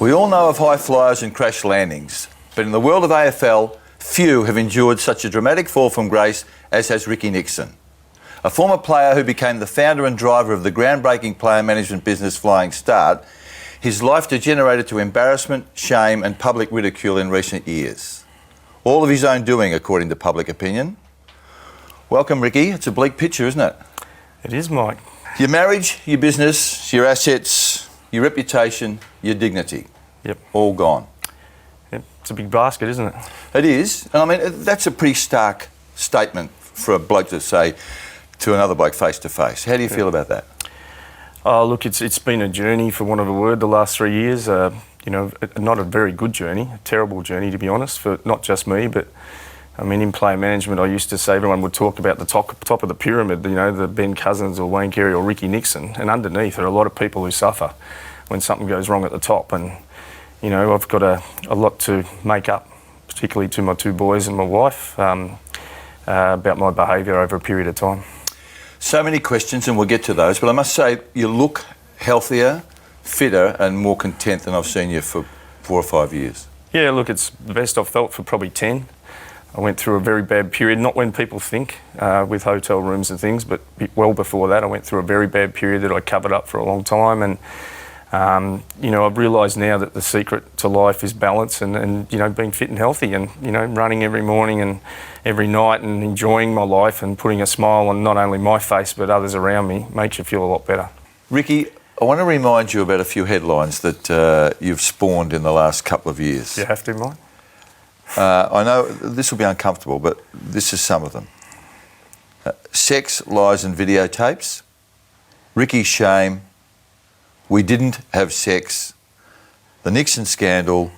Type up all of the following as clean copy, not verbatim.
We all know of high flyers and crash landings, but in the world of AFL, few have endured such a dramatic fall from grace as has Ricky Nixon. A former player who became the founder and driver of the groundbreaking player management business Flying Start, his life degenerated to embarrassment, shame and public ridicule in recent years. All of his own doing, according to public opinion. Welcome, Ricky. It's a bleak picture, isn't it? It is, Mike. Your marriage, your business, your assets, your reputation, your dignity. Yep. All gone. Yep. It's a big basket, isn't it? It is. And I mean, that's a pretty stark statement for a bloke to say to another bloke face to face. How do you feel about that? Oh, look, it's been a journey, for want of a word, the last 3 years. Not a very good journey, a terrible journey, to be honest, for not just me, but I mean, in player management, I used to say everyone would talk about the top of the pyramid, the Ben Cousins or Wayne Carey or Ricky Nixon, and underneath there are a lot of people who suffer when something goes wrong at the top. And, I've got a lot to make up, particularly to my two boys and my wife, about my behaviour over a period of time. So many questions, and we'll get to those, but I must say you look healthier, fitter and more content than I've seen you for 4 or 5 years. Yeah, look, it's the best I've felt for probably 10. I went through a very bad period, not when people think, with hotel rooms and things, but well before that I went through a very bad period that I covered up for a long time. And, I've realised now that the secret to life is balance and being fit and healthy and, running every morning and every night and enjoying my life and putting a smile on not only my face but others around me makes you feel a lot better. Ricky, I want to remind you about a few headlines that you've spawned in the last couple of years. You have to, Mike? I know this will be uncomfortable, but this is some of them. Sex, lies and videotapes. Ricky's shame. We didn't have sex. The Nixon scandal.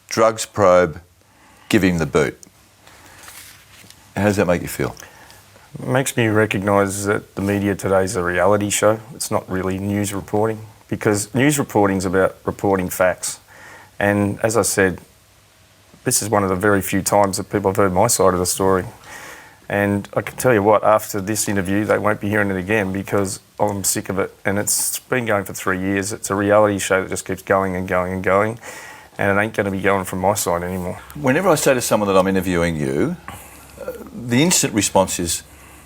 Drugs probe. Give him the boot. How does that make you feel? It makes me recognise that the media today is a reality show. It's not really news reporting, because news reporting is about reporting facts. And as I said, this is one of the very few times that people have heard my side of the story. And I can tell you what, after this interview, they won't be hearing it again because I'm sick of it. And it's been going for 3 years. It's a reality show that just keeps going and going and going. And it ain't going to be going from my side anymore. Whenever I say to someone that I'm interviewing you, the instant response is,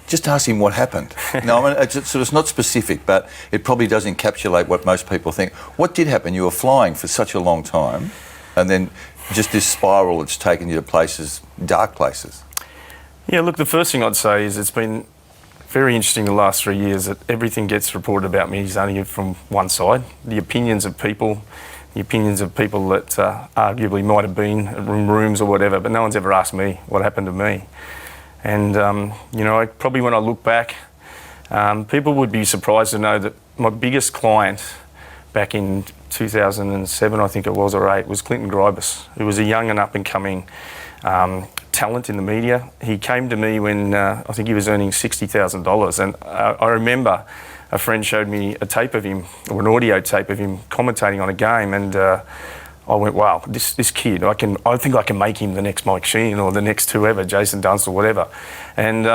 just ask him what happened. No, I mean, it's not specific, but it probably does encapsulate what most people think. What did happen? You were flying for such a long time, and then just this spiral that's taken you to places, dark places. Yeah, look, the first thing I'd say is it's been very interesting the last 3 years that everything gets reported about me is only from one side. The opinions of people that arguably might have been in rooms or whatever, but no one's ever asked me what happened to me. And, probably when I look back, people would be surprised to know that my biggest client back in 2007, I think it was, or 8, was Clinton Gribus, who was a young and up-and-coming talent in the media. He came to me when I think he was earning $60,000, and I remember a friend showed me a tape of him, or an audio tape of him commentating on a game, and I went, wow, this kid, I think I can make him the next Mike Sheehan or the next whoever, Jason Dunst or whatever. And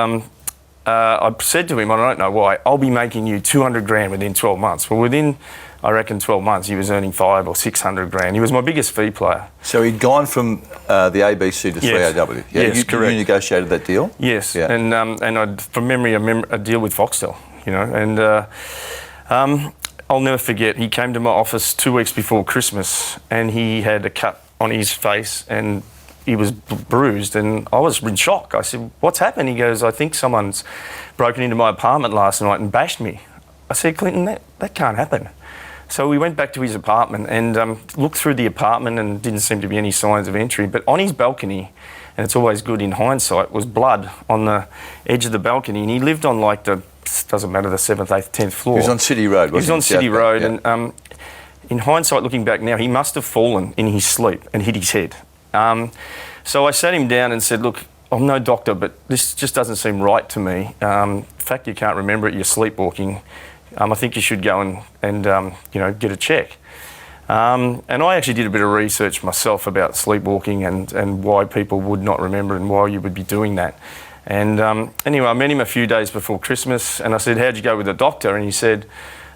I said to him, I don't know why, I'll be making you 200 grand within 12 months. Well, within, I reckon, 12 months, he was earning 500 or 600 grand. He was my biggest fee player. So he'd gone from the ABC to 3AW. Yeah, yes, correct. You negotiated that deal? Yes, yeah. And I'd, from memory, a deal with Foxtel, and I'll never forget, he came to my office 2 weeks before Christmas and he had a cut on his face and he was bruised, and I was in shock. I said, what's happened? He goes, I think someone's broken into my apartment last night and bashed me. I said, Clinton, that can't happen. So we went back to his apartment and looked through the apartment and didn't seem to be any signs of entry. But on his balcony, and it's always good in hindsight, was blood on the edge of the balcony. And he lived on doesn't matter, the 7th, 8th, 10th floor. He was on City Road, wasn't he? He was on City Road. Yeah. And in hindsight, looking back now, he must have fallen in his sleep and hit his head. So I sat him down and said, look, I'm no doctor, but this just doesn't seem right to me. In fact, you can't remember it, you're sleepwalking. I think you should go and get a check. And I actually did a bit of research myself about sleepwalking and why people would not remember and why you would be doing that. And anyway, I met him a few days before Christmas and I said, how'd you go with the doctor? And he said,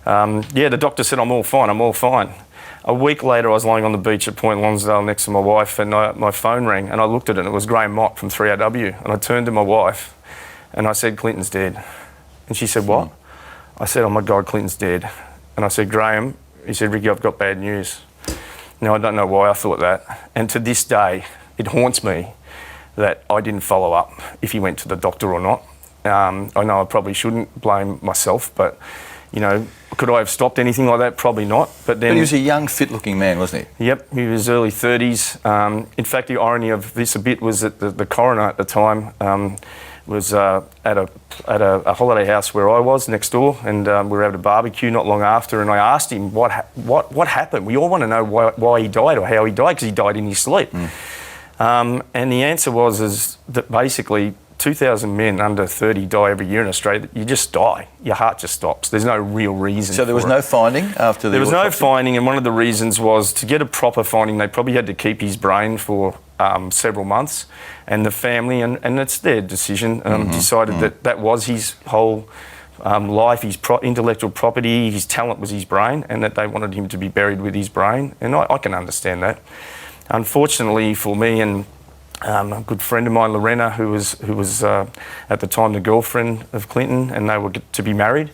yeah, the doctor said, I'm all fine. A week later, I was lying on the beach at Point Lonsdale next to my wife, and my phone rang, and I looked at it, and it was Graham Mott from 3AW. And I turned to my wife, and I said, "Clinton's dead." And she said, "What?" I said, "Oh my God, Clinton's dead." And I said, "Graham," he said, "Ricky, I've got bad news." Now, I don't know why I thought that. And to this day, it haunts me that I didn't follow up if he went to the doctor or not. I know I probably shouldn't blame myself, but, you know, could I have stopped anything like that? Probably not. But then, But he was a young, fit-looking man, wasn't he? Yep, he was early 30s. In fact, the irony of this a bit was that the coroner at the time was at a holiday house where I was next door, and we were having a barbecue not long after, and I asked him what happened. We all want to know why he died or how he died, because he died in his sleep. And the answer was that basically 2,000 men under 30 die every year in Australia. You just die. Your heart just stops. There's no real reason. So there was no finding after the There was no autopsy? finding, and one of the reasons was to get a proper finding, they probably had to keep his brain for several months, and the family, and it's their decision, decided that was his whole life, his intellectual property, his talent was his brain, and that they wanted him to be buried with his brain, and I can understand that. Unfortunately for me and a good friend of mine, Lorena, who was at the time the girlfriend of Clinton, and they were to be married,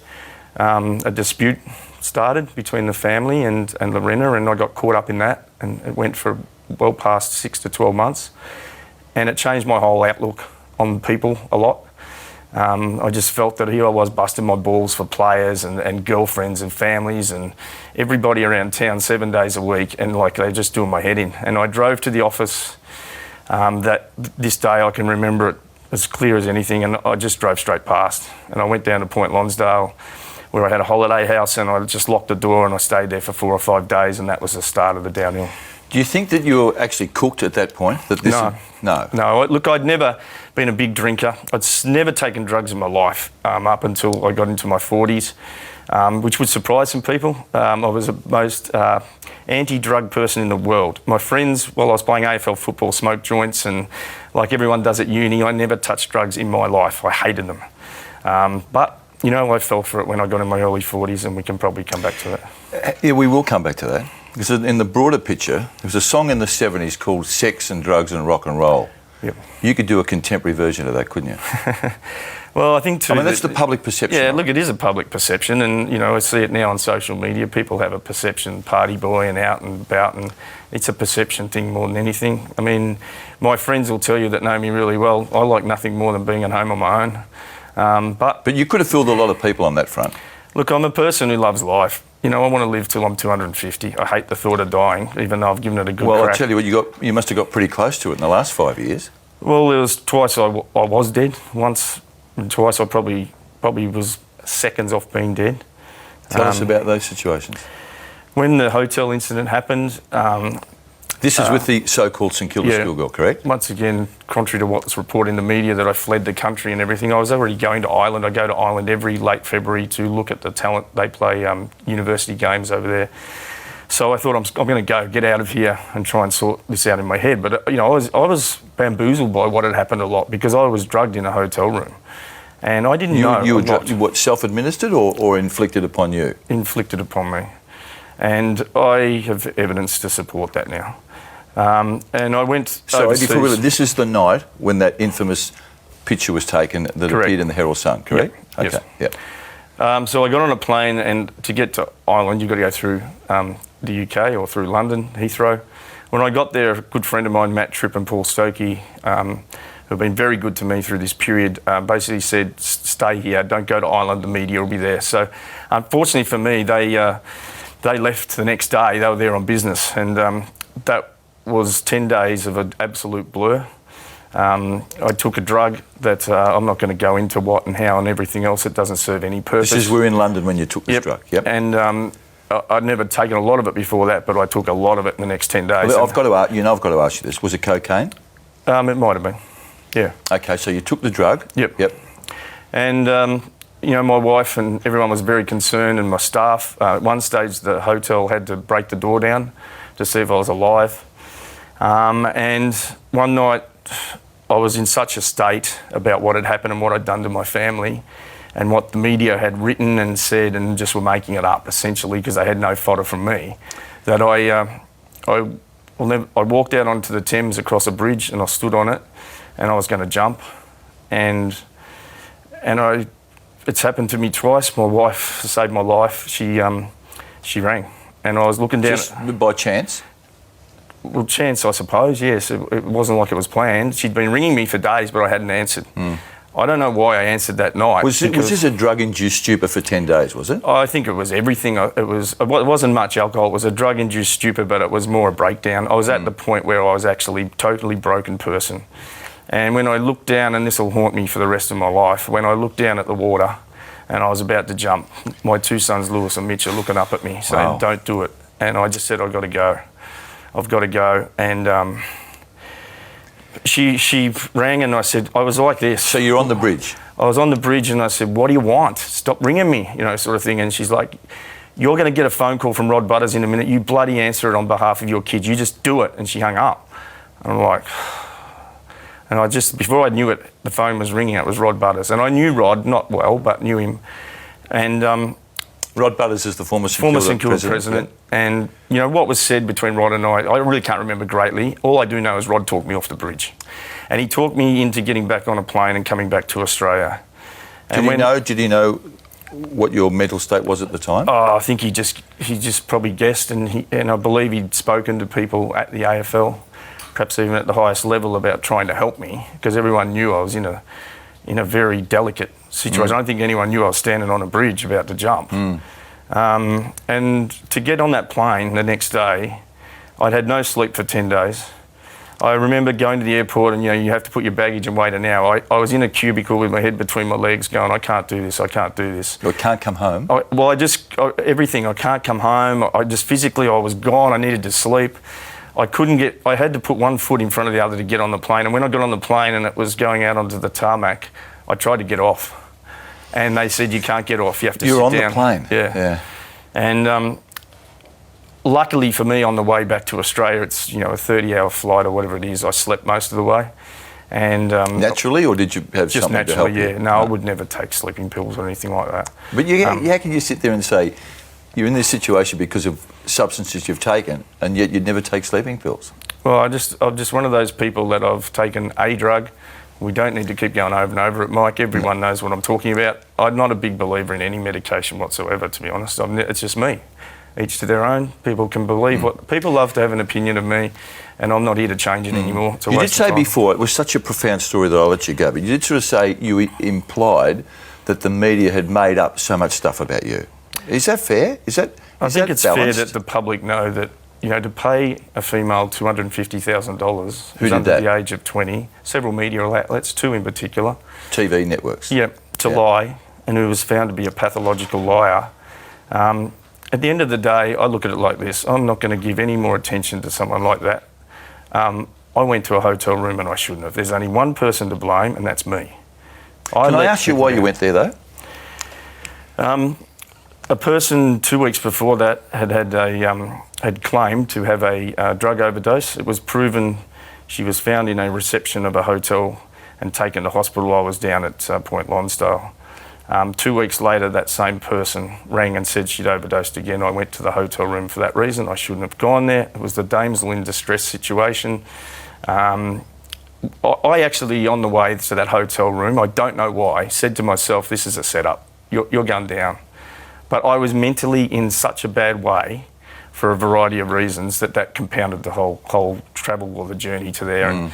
a dispute started between the family and Lorena, and I got caught up in that, and it went for well past 6 to 12 months, and it changed my whole outlook on people a lot. I just felt that here I was busting my balls for players and girlfriends and families and everybody around town 7 days a week, and like they just doing my head in. And I drove to the office that this day I can remember it as clear as anything, and I just drove straight past. And I went down to Point Lonsdale where I had a holiday house, and I just locked the door and I stayed there for 4 or 5 days, and that was the start of the downhill. Do you think that you were actually cooked at that point? No. Look, I'd never been a big drinker. I'd never taken drugs in my life up until I got into my 40s, which would surprise some people. I was the most anti-drug person in the world. My friends, while I was playing AFL football, smoked joints, and like everyone does at uni, I never touched drugs in my life. I hated them. But, you know, I fell for it when I got in my early 40s, and we can probably come back to that. Yeah, we will come back to that. Because in the broader picture, there was a song in the 70s called Sex and Drugs and Rock and Roll. Yep. You could do a contemporary version of that, couldn't you? Well, I think too... that's the public perception. Yeah, look, it is a public perception, and, you know, I see it now on social media. People have a perception, party boy and out and about, and it's a perception thing more than anything. I mean, my friends will tell you that know me really well, I like nothing more than being at home on my own. But you could have fooled a lot of people on that front. Look, I'm a person who loves life. You know, I want to live till I'm 250. I hate the thought of dying, even though I've given it a good crack. Well, I tell you what, you must have got pretty close to it in the last 5 years. Well, there was twice I was dead. Once and twice I probably was seconds off being dead. Tell us about those situations. When the hotel incident happened... this is with the so-called St Kilda schoolgirl, correct? Once again, contrary to what's reported in the media that I fled the country and everything, I was already going to Ireland. I go to Ireland every late February to look at the talent. They play university games over there. So I thought I'm going to get out of here and try and sort this out in my head. But, you know, I was bamboozled by what had happened a lot, because I was drugged in a hotel room. And I didn't know. You were drugged, what, self-administered or inflicted upon you? Inflicted upon me. And I have evidence to support that now. And I went overseas. So this is the night when that infamous picture was taken that appeared in the Herald Sun, correct? Yep. Okay. Yes. Yep. So I got on a plane, and to get to Ireland, you've got to go through the UK or through London, Heathrow. When I got there, a good friend of mine, Matt Tripp and Paul Stokey, who have been very good to me through this period, basically said, stay here, don't go to Ireland, the media will be there. So unfortunately for me, they left the next day. They were there on business, and that was 10 days of an absolute blur. I took a drug that I'm not going to go into what and how and everything else. It doesn't serve any purpose. We're in London when you took this drug. Yep. And I'd never taken a lot of it before that, but I took a lot of it in the next 10 days. Well, I've got to ask you this. Was it cocaine? It might have been, yeah. Okay, so you took the drug. Yep. Yep. And, you know, my wife and everyone was very concerned, and my staff. At one stage, the hotel had to break the door down to see if I was alive. And one night, I was in such a state about what had happened and what I'd done to my family, and what the media had written and said, and just were making it up, essentially, because they had no fodder from me, that I walked out onto the Thames across a bridge and I stood on it and I was going to jump, and it's happened to me twice. My wife saved my life. She rang, and I was looking down. Just by chance? Well, chance, I suppose, yes. It wasn't like it was planned. She'd been ringing me for days, but I hadn't answered. I don't know why I answered that night. Was this a drug-induced stupor for 10 days, was it? I think it was everything. It wasn't much alcohol. It was a drug-induced stupor, but it was more a breakdown. I was at the point where I was actually totally broken person. And when I looked down, and this will haunt me for the rest of my life, when I looked down at the water and I was about to jump, my two sons, Lewis and Mitch, are looking up at me saying, Wow. Don't do it. And I just said, I've got to go. I've got to go. And she rang and I said, I was like this. So you're on the bridge? I was on the bridge and I said, what do you want? Stop ringing me, sort of thing. And she's like, you're going to get a phone call from Rod Butters in a minute. You bloody answer it on behalf of your kids. You just do it. And she hung up. And I'm like... And I just, before I knew it, the phone was ringing. It was Rod Butters. And I knew Rod, not well, but knew him. And Rod Butters is the former St Kilda president. And, what was said between Rod and I really can't remember greatly. All I do know is Rod talked me off the bridge. And he talked me into getting back on a plane and coming back to Australia. Did he know what your mental state was at the time? Oh, I think he just probably guessed, and I believe he'd spoken to people at the AFL, perhaps even at the highest level, about trying to help me, because everyone knew I was in a very delicate situation. I don't think anyone knew I was standing on a bridge about to jump. And to get on that plane the next day, I'd had no sleep for 10 days. I remember going to the airport and, you have to put your baggage and wait an hour. I was in a cubicle with my head between my legs going, I can't do this, I can't do this. You can't come home? Everything. I can't come home. I just physically, I was gone. I needed to sleep. I had to put one foot in front of the other to get on the plane. And when I got on the plane and it was going out onto the tarmac, I tried to get off. And they said, you can't get off, you have to sit down. You were on the plane? Yeah. And luckily for me, on the way back to Australia, it's, a 30-hour flight or whatever it is. I slept most of the way. And naturally, or did you have just something to help you? Yeah. No, I would never take sleeping pills or anything like that. But how can you sit there and say, you're in this situation because of substances you've taken, and yet you'd never take sleeping pills? Well, I'm just one of those people that I've taken a drug. We don't need to keep going over and over it, Mike. Everyone knows what I'm talking about. I'm not a big believer in any medication whatsoever, to be honest. It's just me. Each to their own. People can believe what... People love to have an opinion of me, and I'm not here to change it anymore. You did say before, it was such a profound story that I'll let you go, but you did sort of say you implied that the media had made up so much stuff about you. Is that fair? I think it's balanced? Fair that the public know that, to pay a female $250,000 who's under the age of 20, several media outlets, two in particular. TV networks. Yep, to lie, and who was found to be a pathological liar. At the end of the day, I look at it like this. I'm not going to give any more attention to someone like that. I went to a hotel room and I shouldn't have. There's only one person to blame, and that's me. Can I ask you why you went there, though? A person 2 weeks before that had claimed to have a drug overdose. It was proven. She was found in a reception of a hotel and taken to hospital. I was down at Point Lonsdale. 2 weeks later, that same person rang and said she'd overdosed again. I went to the hotel room for that reason. I shouldn't have gone there. It was the damsel in distress situation. I actually, on the way to that hotel room, I don't know why, said to myself, this is a setup. You're going down. But I was mentally in such a bad way for a variety of reasons that compounded the whole travel or the journey to there. And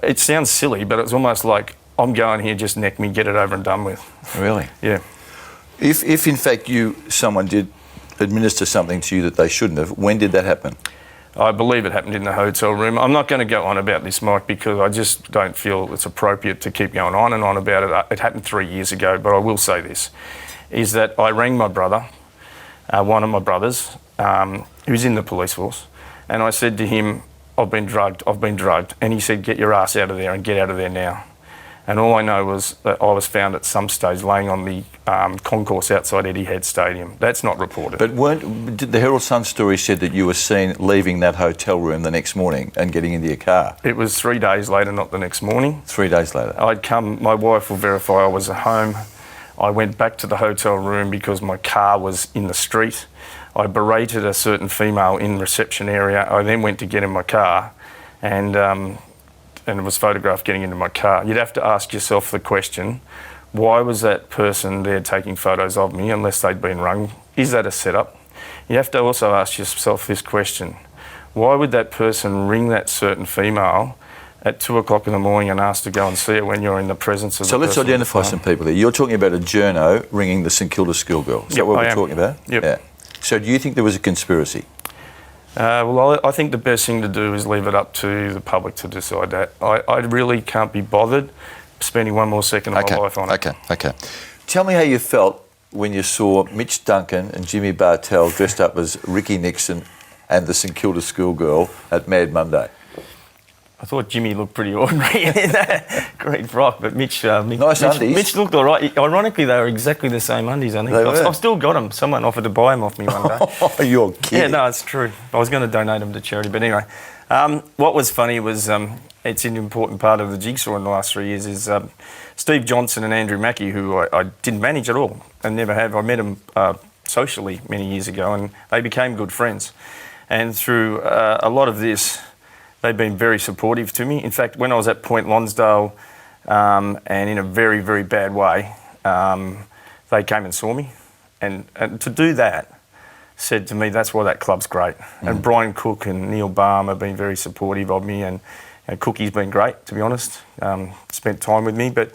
it sounds silly, but it's almost like, I'm going here, just neck me, get it over and done with. Really? Yeah. If in fact someone did administer something to you that they shouldn't have, when did that happen? I believe it happened in the hotel room. I'm not going to go on about this, Mike, because I just don't feel it's appropriate to keep going on and on about it. It happened 3 years ago, but I will say this, is that I rang my brother, one of my brothers, who's in the police force, and I said to him, I've been drugged. And he said, get your ass out of there and get out of there now. And all I know was that I was found at some stage laying on the concourse outside Etihad Stadium. That's not reported. But the Herald Sun story said that you were seen leaving that hotel room the next morning and getting into your car? It was 3 days later, not the next morning. 3 days later? My wife will verify I was at home. I went back to the hotel room because my car was in the street. I berated a certain female in the reception area. I then went to get in my car and was photographed getting into my car. You'd have to ask yourself the question, why was that person there taking photos of me unless they'd been rung? Is that a setup? You have to also ask yourself this question, why would that person ring that certain female at 2 o'clock in the morning and ask to go and see her when you're in the presence of the person? So let's identify some people here. You're talking about a journo ringing the St Kilda schoolgirl. Is that what we're talking about? Yep. Yeah. So do you think there was a conspiracy? Well, I think the best thing to do is leave it up to the public to decide that. I really can't be bothered spending one more second of my life on it. Okay. Tell me how you felt when you saw Mitch Duncan and Jimmy Bartell dressed up as Ricky Nixon and the St Kilda schoolgirl at Mad Monday. I thought Jimmy looked pretty ordinary in that green frock, but Mitch undies. Mitch looked all right. Ironically, they were exactly the same undies, I think. I've still got them. Someone offered to buy them off me one day. Oh, you're kidding. Yeah, no, it's true. I was going to donate them to charity, but anyway. What was funny was, it's an important part of the jigsaw in the last 3 years, is Steve Johnson and Andrew Mackey, who I didn't manage at all and never have. I met them socially many years ago and they became good friends. And through a lot of this, they've been very supportive to me. In fact, when I was at Point Lonsdale, and in a very, very bad way, they came and saw me. And to do that said to me, that's why that club's great. And Brian Cook and Neil Baum have been very supportive of me, and Cookie's been great, to be honest. Spent time with me. But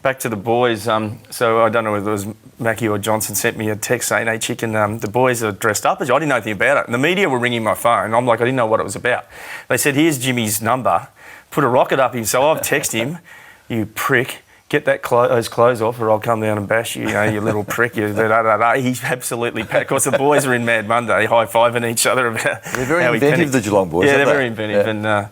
back to the boys, so I don't know whether it was Mackie or Johnson sent me a text saying, hey, Chicken, the boys are dressed up as you. I didn't know anything about it. And the media were ringing my phone. I'm like, I didn't know what it was about. They said, here's Jimmy's number. Put a rocket up him. So I've texted him, you prick, get those clothes off or I'll come down and bash you, you little prick. You, He's absolutely packed. Of course, the boys are in Mad Monday, high-fiving each other about They're very inventive, the Geelong boys, yeah, aren't they're they? very inventive. Yeah. And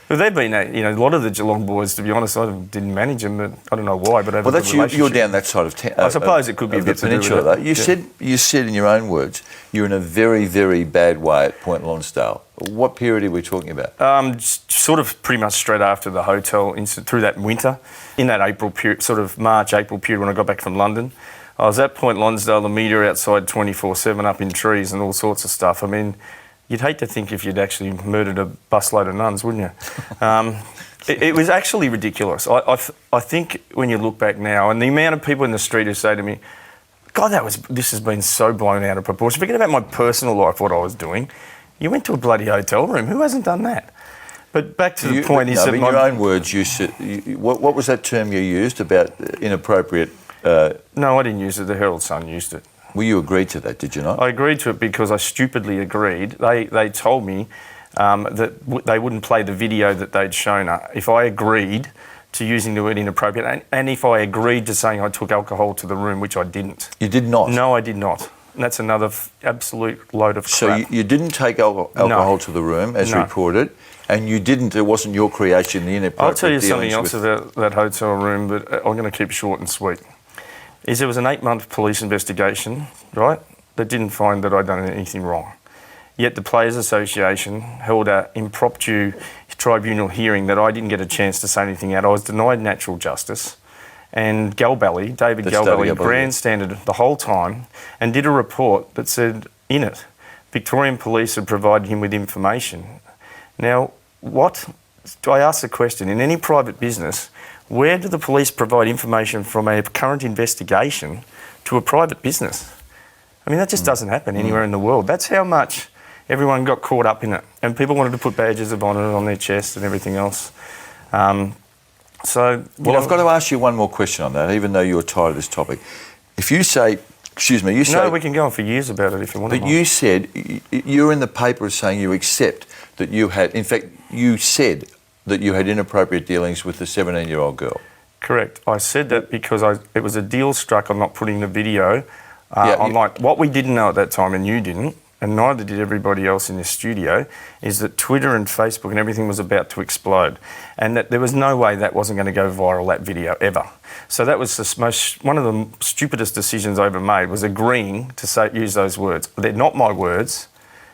but they've been, a lot of the Geelong boys, to be honest, I didn't manage them, but I don't know why. But well, that's you're down that side of town. I suppose it could be a bit the peninsula, though. You said in your own words, you're in a very, very bad way at Point Lonsdale. What period are we talking about? Sort of pretty much straight after the hotel incident, through that winter, in that April period, sort of March, April period when I got back from London. I was at Point Lonsdale, the media outside 24/7 up in trees and all sorts of stuff. I mean, you'd hate to think if you'd actually murdered a busload of nuns, wouldn't you? It was actually ridiculous. I think when you look back now, and the amount of people in the street who say to me, God, this has been so blown out of proportion. Forget about my personal life, what I was doing. You went to a bloody hotel room. Who hasn't done that? But back to the point, in your own words, what was that term you used about inappropriate? No, I didn't use it. The Herald Sun used it. Well, you agreed to that, did you not? I agreed to it because I stupidly agreed. They told me that they wouldn't play the video that they'd shown her if I agreed to using the word inappropriate, and if I agreed to saying I took alcohol to the room, which I didn't. You did not? No, I did not. And that's another absolute load of crap. So you didn't take alcohol to the room, as reported, and you didn't, it wasn't your creation, the inappropriate. I'll tell you something else about that hotel room, but I'm going to keep short and sweet. There was an 8-month police investigation, right, that didn't find that I'd done anything wrong. Yet the Players Association held an impromptu tribunal hearing that I didn't get a chance to say anything out. I was denied natural justice. And David Galbally, grandstanded the whole time and did a report that said in it, Victorian police had provided him with information. Now, I ask the question, in any private business, where do the police provide information from a current investigation to a private business? I mean, that just doesn't happen anywhere in the world. That's how much everyone got caught up in it. And people wanted to put badges of honour on their chest and everything else. I've got to ask you one more question on that, even though you're tired of this topic. If you say, No, we can go on for years about it if you want to. But you said, you're in the paper saying you accept that you had, in fact, you said that you had inappropriate dealings with the 17-year-old girl. Correct. I said that because it was a deal struck on not putting the video online. What we didn't know at that time, and you didn't, and neither did everybody else in this studio, is that Twitter and Facebook and everything was about to explode, and that there was no way that wasn't going to go viral, that video, ever. So that was one of the stupidest decisions I ever made, was agreeing to use those words. They're not my words.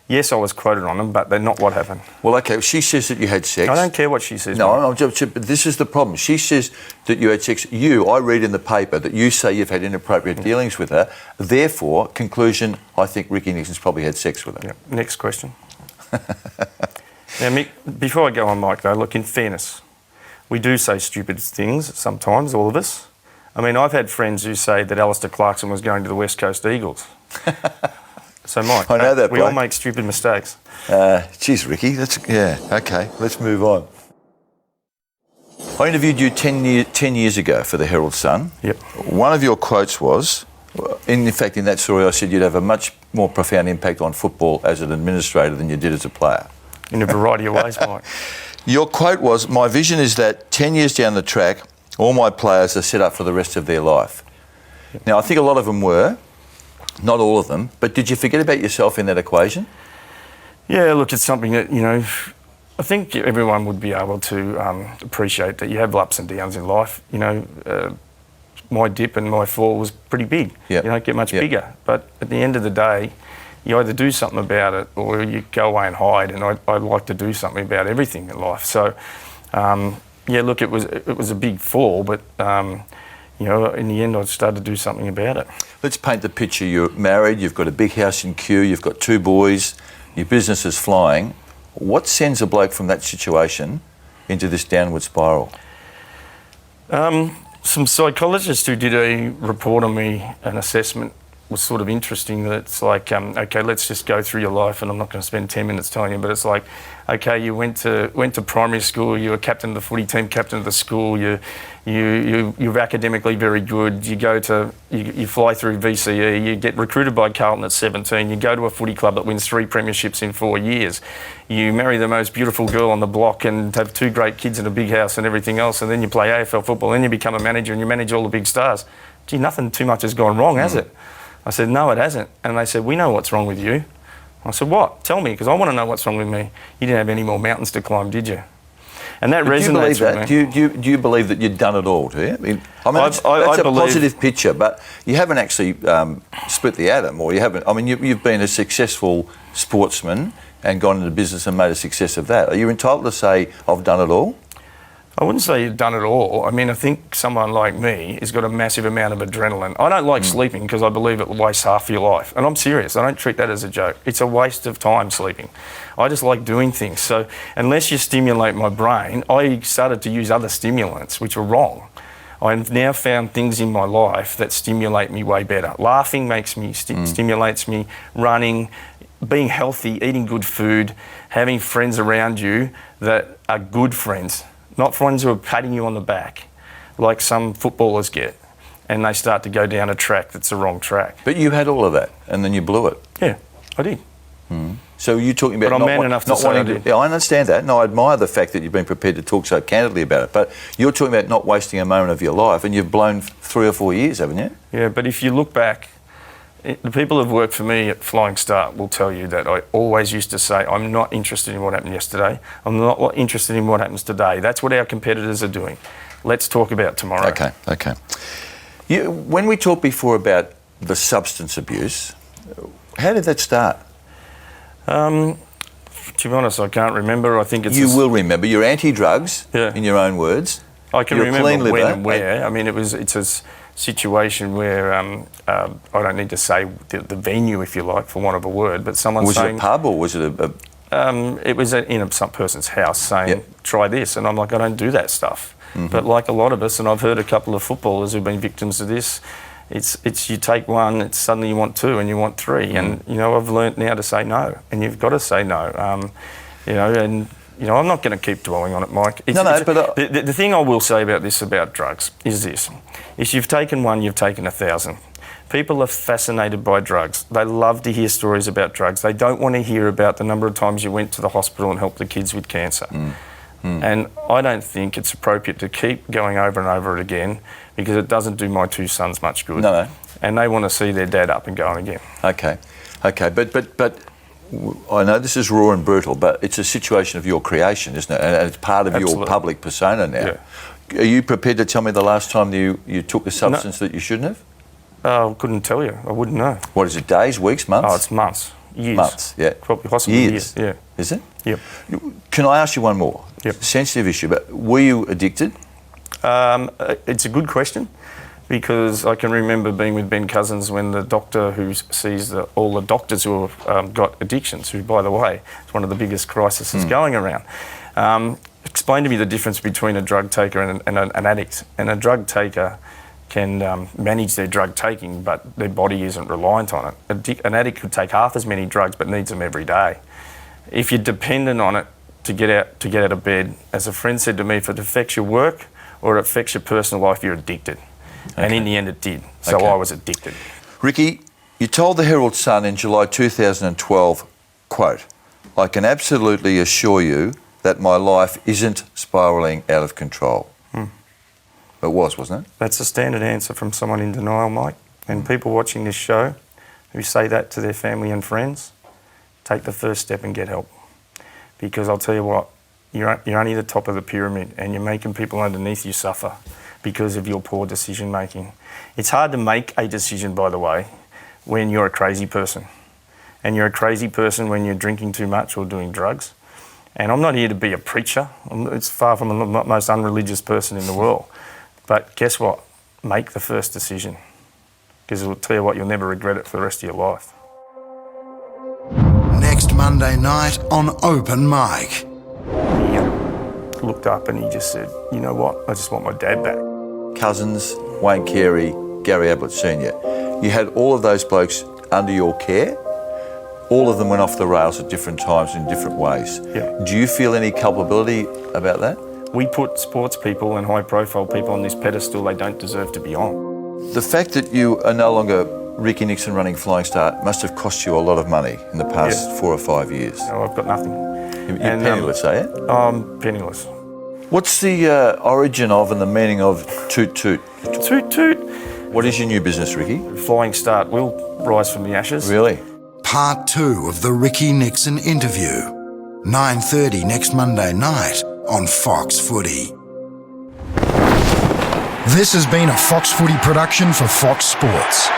Yes, I was quoted on them, but they're not what happened. Well, okay, she says that you had sex. I don't care what she says. No, mate. but this is the problem. She says that you had sex. I read in the paper that you say you've had inappropriate dealings with her. Therefore, conclusion, I think Ricky Nixon's probably had sex with her. Yeah. Next question. Now, Mick, before I go on, Mike, though, look, in fairness, we do say stupid things sometimes, all of us. I mean, I've had friends who say that Alistair Clarkson was going to the West Coast Eagles. So, Mike, I know that we all make stupid mistakes. Geez, Ricky, okay, let's move on. I interviewed you 10 years ago for the Herald Sun. Yep. One of your quotes was, in fact, in that story I said you'd have a much more profound impact on football as an administrator than you did as a player. In a variety of ways, Mike. Your quote was, my vision is that 10 years down the track, all my players are set up for the rest of their life. Yep. Now, I think a lot of them were. Not all of them, but did you forget about yourself in that equation? Yeah, look, it's something that, I think everyone would be able to appreciate that you have ups and downs in life. My dip and my fall was pretty big. Yep. You don't get much bigger. But at the end of the day, you either do something about it or you go away and hide, and I like to do something about everything in life. So, look, it was a big fall, but... in the end, I started to do something about it. Let's paint the picture. You're married, you've got a big house in Kew, you've got 2 boys, your business is flying. What sends a bloke from that situation into this downward spiral? Some psychologists who did a report on me, an assessment, was sort of interesting. That it's like, okay, let's just go through your life, and I'm not going to spend 10 minutes telling you, but it's like, okay, you went to primary school, you were captain of the footy team, captain of the school, you're academically very good, you fly through VCE, you get recruited by Carlton at 17, you go to a footy club that wins 3 premierships in 4 years, you marry the most beautiful girl on the block and have 2 great kids in a big house and everything else, and then you play AFL football, then you become a manager and you manage all the big stars. Gee, nothing too much has gone wrong, has it? I said, no, it hasn't. And they said, we know what's wrong with you. I said, what? Tell me, because I want to know what's wrong with me. You didn't have any more mountains to climb, did you? And that resonates with me. Do you believe that you've done it all, do you? That's I a believe... positive picture, but you haven't actually split the atom, or you haven't... I mean, you've been a successful sportsman and gone into business and made a success of that. Are you entitled to say, I've done it all? I wouldn't say you've done it all. I mean, I think someone like me has got a massive amount of adrenaline. I don't like sleeping because I believe it wastes half your life. And I'm serious. I don't treat that as a joke. It's a waste of time sleeping. I just like doing things. So unless you stimulate my brain, I started to use other stimulants, which were wrong. I've now found things in my life that stimulate me way better. Laughing makes me, stimulates me, running, being healthy, eating good food, having friends around you that are good friends. Not friends who are patting you on the back, like some footballers get, and they start to go down a track that's the wrong track. But you had all of that, and then you blew it. Yeah, I did. So you're talking about... But I'm man enough to say I did. Yeah, I understand that, and I admire the fact that you've been prepared to talk so candidly about it, but you're talking about not wasting a moment of your life, and you've blown 3 or 4 years, haven't you? Yeah, but if you look back, the people who've worked for me at Flying Start will tell you that I always used to say, I'm not interested in what happened yesterday. I'm not interested in what happens today. That's what our competitors are doing. Let's talk about tomorrow. Okay. When we talked before about the substance abuse, how did that start? To be honest, I can't remember. I think it's... You will remember. You're anti-drugs, in your own words. I can You're remember clean when liver. and where. I mean, it's a situation where I don't need to say the venue, if you like, for want of a word, but someone saying... Was it a pub or was it a... It was in some person's house saying, try this. And I'm like, I don't do that stuff. But like a lot of us, and I've heard a couple of footballers who've been victims of this, it's you take one, it's suddenly you want 2 and you want 3. And, I've learnt now to say no. And you've got to say no. I'm not going to keep dwelling on it, Mike. The thing I will say about this, about drugs, is this. Is you've taken one, you've taken 1,000. People are fascinated by drugs. They love to hear stories about drugs. They don't want to hear about the number of times you went to the hospital and helped the kids with cancer. And I don't think it's appropriate to keep going over and over it again because it doesn't do my 2 sons much good. No. And they want to see their dad up and going again. Okay. But I know this is raw and brutal, but it's a situation of your creation, isn't it? And it's part of your public persona now. Yeah. Are you prepared to tell me the last time you took a substance that you shouldn't have? I couldn't tell you. I wouldn't know. What is it, days, weeks, months? Oh, it's months. Years. Months, yeah. Probably possibly years. Yeah. Is it? Yep. Can I ask you one more? Yep. Sensitive issue, but were you addicted? It's a good question, because I can remember being with Ben Cousins when the doctor who sees all the doctors who have got addictions, who, by the way, is one of the biggest crises going around, explained to me the difference between a drug taker and an addict. And a drug taker can manage their drug taking, but their body isn't reliant on it. An addict could take half as many drugs but needs them every day. If you're dependent on it to get out of bed, as a friend said to me, if it affects your work or it affects your personal life, you're addicted. Okay. And in the end it did. So I was addicted. Ricky, you told the Herald Sun in July 2012, quote, "I can absolutely assure you that my life isn't spiralling out of control." It was, wasn't it? That's a standard answer from someone in denial, Mike. And people watching this show who say that to their family and friends, take the first step and get help. Because I'll tell you what, you're only the top of the pyramid, and you're making people underneath you suffer because of your poor decision making. It's hard to make a decision, by the way, when you're a crazy person. And you're a crazy person when you're drinking too much or doing drugs. And I'm not here to be a preacher. It's far from the most unreligious person in the world. But guess what? Make the first decision, because it'll tell you what, you'll never regret it for the rest of your life. Next Monday night on Open Mic. He looked up and he just said, "You know what? I just want my dad back." Cousins, Wayne Carey, Gary Ablett Sr. You had all of those blokes under your care. All of them went off the rails at different times in different ways. Yeah. Do you feel any culpability about that? We put sports people and high-profile people on this pedestal they don't deserve to be on. The fact that you are no longer Ricky Nixon running Flying Star must have cost you a lot of money in the past 4 or 5 years. No, I've got nothing. You're penniless, are you? I'm penniless. What's the origin of and the meaning of Toot Toot? Toot toot. What is your new business, Ricky? Flying Start will rise from the ashes. Really? Part 2 of the Ricky Nixon interview. 9:30 next Monday night on Fox Footy. This has been a Fox Footy production for Fox Sports.